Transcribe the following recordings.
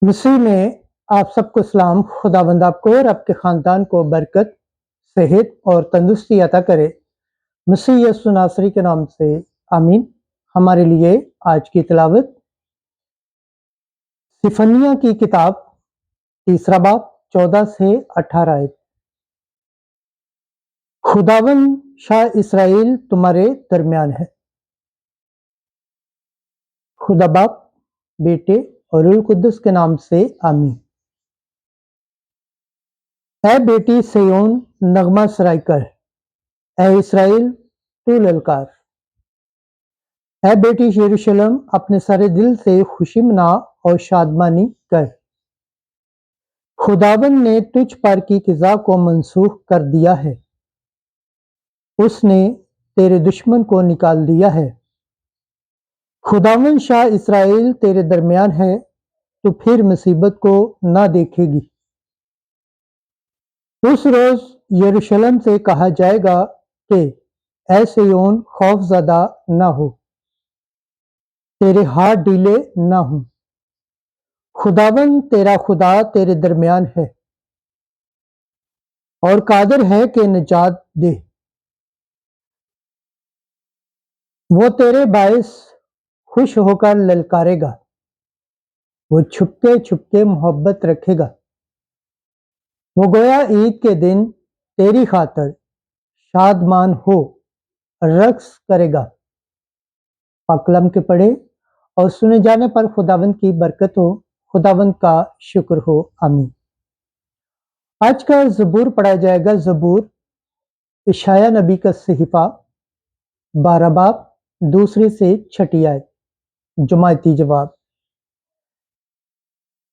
मसीह में आप सबको सलाम। खुदावंद आपको और आपके ख़ानदान को बरकत, सेहत और तंदुरुस्ती अता करे। मसीह यीशु नासरी के नाम से आमीन। हमारे लिए आज की तिलावत सिफनिया की किताब 3 बाब 14 से 18 आयत। खुदावंद शाह इसराइल तुम्हारे दरमियान है। खुदा बाप, बेटे और रूह कुद्दुस के नाम से आमीन। ऐ बेटी सिय्योन नगमा सराय कर, ऐ इसराइल तू ललकार। ऐ बेटी यरूशलेम अपने सारे दिल से खुशी मना और शादमानी कर। खुदावन ने तुझ पर की क़ज़ा को मनसूख कर दिया है, उसने तेरे दुश्मन को निकाल दिया है। खुदावन शाह इसराइल तेरे दरमियान है, तो फिर मुसीबत को ना देखेगी। उस रोज यरूशलेम से कहा जाएगा कि ऐ सिय्योन खौफज़दा ना हो, तेरे हाथ ढीले ना हों। खुदावन तेरा खुदा तेरे दरमियान है और कादिर है कि निजात दे। वो तेरे बायस खुश होकर ललकारेगा, वो छुपके छुपके मोहब्बत रखेगा। वो गोया ईद के दिन तेरी खातर शादमान हो रक्स करेगा। पाकलम के पढ़े और सुने जाने पर खुदावंद की बरकत हो, खुदावंद का शुक्र हो। आमीन। आज का ज़बूर पढ़ा जाएगा। ज़बूर इशाया नबी का सहीफा 12 बाब 2 से 6 आयत। जुमायती जवाब।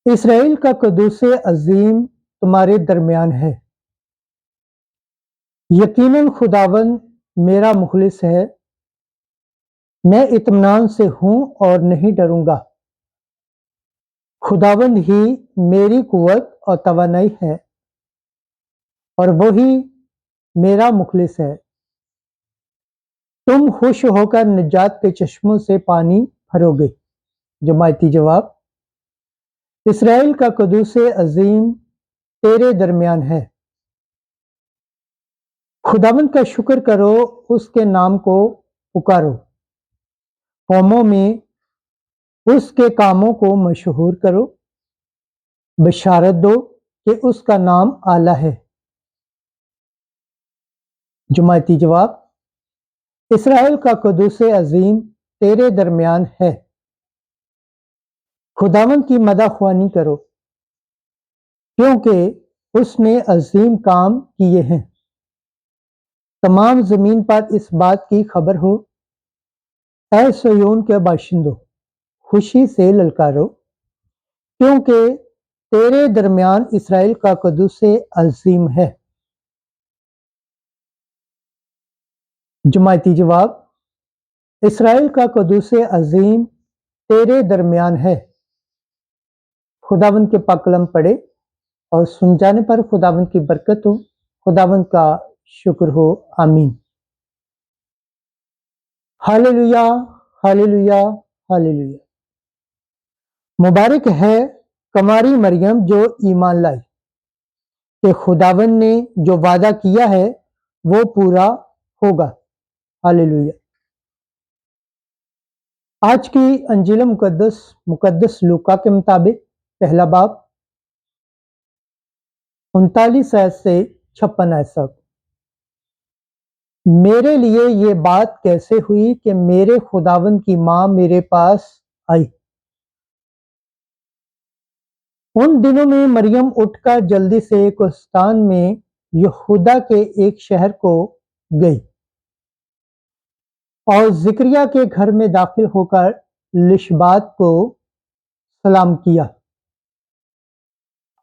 इसराइल का क़ुद्दूस अज़ीम तुम्हारे दरमियान है। यकीनन खुदावंद मेरा मुखलिस है, मैं इत्मीनान से हूँ और नहीं डरूंगा। खुदावंद ही मेरी कुव्वत और तवानाई है और वही मेरा मुखलिस है। तुम खुश होकर निजात के चश्मों से पानी भरोगे। जुमायती जवाब। इसराइल का क़ुद्दूस अज़ीम तेरे दरमियान है। खुदावंद का शुक्र करो, उसके नाम को पुकारो, कौमों में उसके कामों को मशहूर करो। बशारत दो कि उसका नाम आला है। जुमायती जवाब। इसराइल का क़ुद्दूस अज़ीम तेरे दरमियान है। खुदावंद की मदहख्वानी करो, क्योंकि उसने अजीम काम किए हैं। तमाम ज़मीन पर इस बात की खबर हो, ऐ सिय्योन के बाशिंदों खुशी से ललकारो, क्योंकि तेरे दरमियान इसराइल का क़ुद्दूस अज़ीम है। जुमायती जवाब। इसराइल का क़ुद्दूस अज़ीम तेरे दरमियान है। खुदावंद के पाकलम पढ़े और सुन जाने पर खुदावंद की बरकत हो, खुदावंद का शुक्र हो। आमीन। Hallelujah, hallelujah, hallelujah. मुबारक है कमारी मरियम जो ईमान लाई, कि खुदावंद ने जो वादा किया है वो पूरा होगा। हालेलुया। आज की अंजील मुकद्दस लूका के मुताबिक 1 बाब 39 आयत से 56 आयत तक। मेरे लिए ये बात कैसे हुई कि मेरे खुदावंद की माँ मेरे पास आई। उन दिनों में मरियम उठकर जल्दी से कुस्तान में यहूदा के एक शहर को गई और ज़िक्रिया के घर में दाखिल होकर लिशबात को सलाम किया।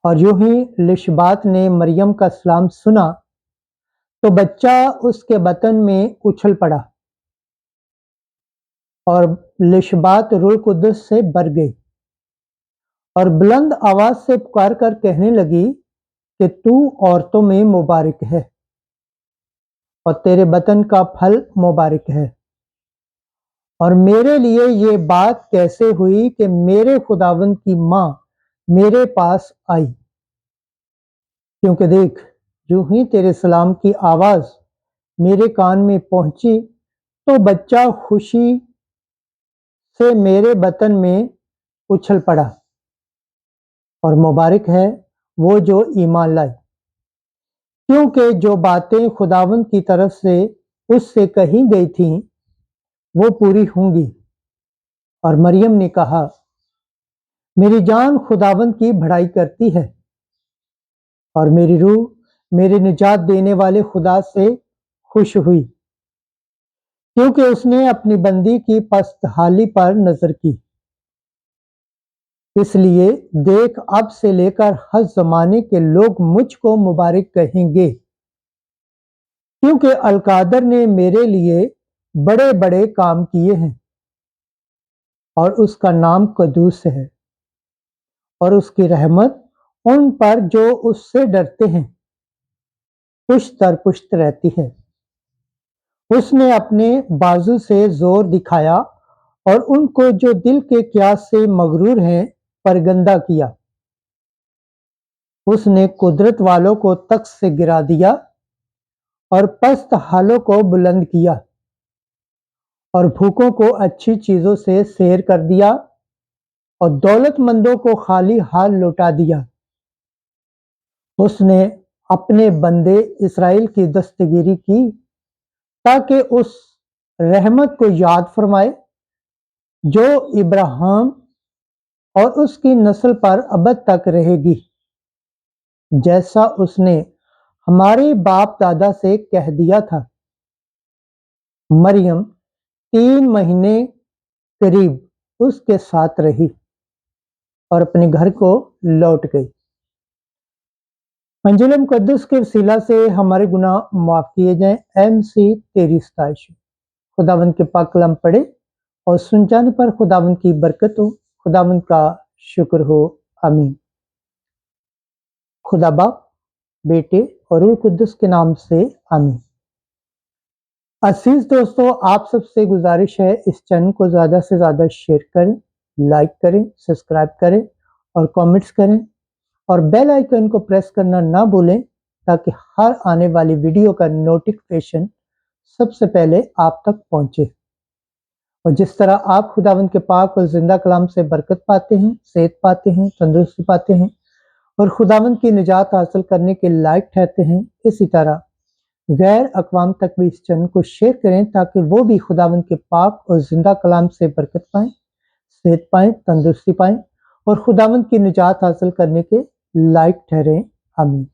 और यूं ही लिशबात ने मरियम का सलाम सुना तो बच्चा उसके बतन में उछल पड़ा और लिशबात रूह कुद्दुस से भर गई और बुलंद आवाज से पुकार कर कहने लगी कि तू औरतों में मुबारक है और तेरे बतन का फल मुबारक है। और मेरे लिए ये बात कैसे हुई कि मेरे खुदावंद की माँ मेरे पास आई, क्योंकि देख यूं ही तेरे सलाम की आवाज मेरे कान में पहुंची तो बच्चा खुशी से मेरे बतन में उछल पड़ा। और मुबारक है वो जो ईमान लाए, क्योंकि जो बातें खुदावंद की तरफ से उससे कही गई थीं वो पूरी होंगी। और मरियम ने कहा, मेरी जान खुदावंद की बड़ाई करती है और मेरी रूह मेरे निजात देने वाले खुदा से खुश हुई, क्योंकि उसने अपनी बंदी की पस्तहाली पर नजर की। इसलिए देख अब से लेकर हर जमाने के लोग मुझको मुबारक कहेंगे, क्योंकि अलकादर ने मेरे लिए बड़े बड़े काम किए हैं और उसका नाम कदूस है, और उसकी रहमत उन पर जो उससे डरते हैं पुश्त दर पुश्त रहती है। उसने अपने बाजू से जोर दिखाया और उनको जो दिल के क्यास से मगरूर हैं परगंदा किया। उसने कुदरत वालों को तख्त से गिरा दिया और पस्त हालों को बुलंद किया, और भूखों को अच्छी चीजों से सैर कर दिया और दौलतमंदों को खाली हाल लौटा दिया। उसने अपने बंदे इसराइल की दस्तगीरी की, ताकि उस रहमत को याद फरमाए जो इब्राहिम और उसकी नस्ल पर अबद तक रहेगी, जैसा उसने हमारे बाप दादा से कह दिया था। मरियम 3 महीने करीब उसके साथ रही और अपने घर को लौट गई। अंजुल मुकद्दस के वसीला से हमारे गुनाह माफ किए जाएं। MC तेरी सताइश। खुदावंद के पाक कलाम पढ़े और सुन जाने पर खुदावंद की बरकत हो, खुदावंद का शुक्र हो। आमीन। खुदा बाप, बेटे और रूह कुद्दुस के नाम से आमीन। अजीज दोस्तों, आप सबसे गुजारिश है इस चैनल को ज़्यादा से ज़्यादा शेयर करें, लाइक करें, सब्सक्राइब करें और कमेंट्स करें, और बेल आइकन को प्रेस करना ना भूलें, ताकि हर आने वाली वीडियो का नोटिफिकेशन सबसे पहले आप तक पहुंचे। और जिस तरह आप खुदावंद के पाक और जिंदा कलाम से बरकत पाते हैं, सेहत पाते हैं, तंदुरुस्ती पाते हैं और खुदावंद की निजात हासिल करने के लायक ठहरते हैं, इसी तरह गैर अक़वाम तक भी इस चैनल को शेयर करें, ताकि वो भी खुदावंद के पाक और जिंदा कलाम से बरकत पाएं, सेहत पाएं, तंदुरुस्ती पाएं और खुदावंद की निजात हासिल करने के लायक ठहरें। आमीन।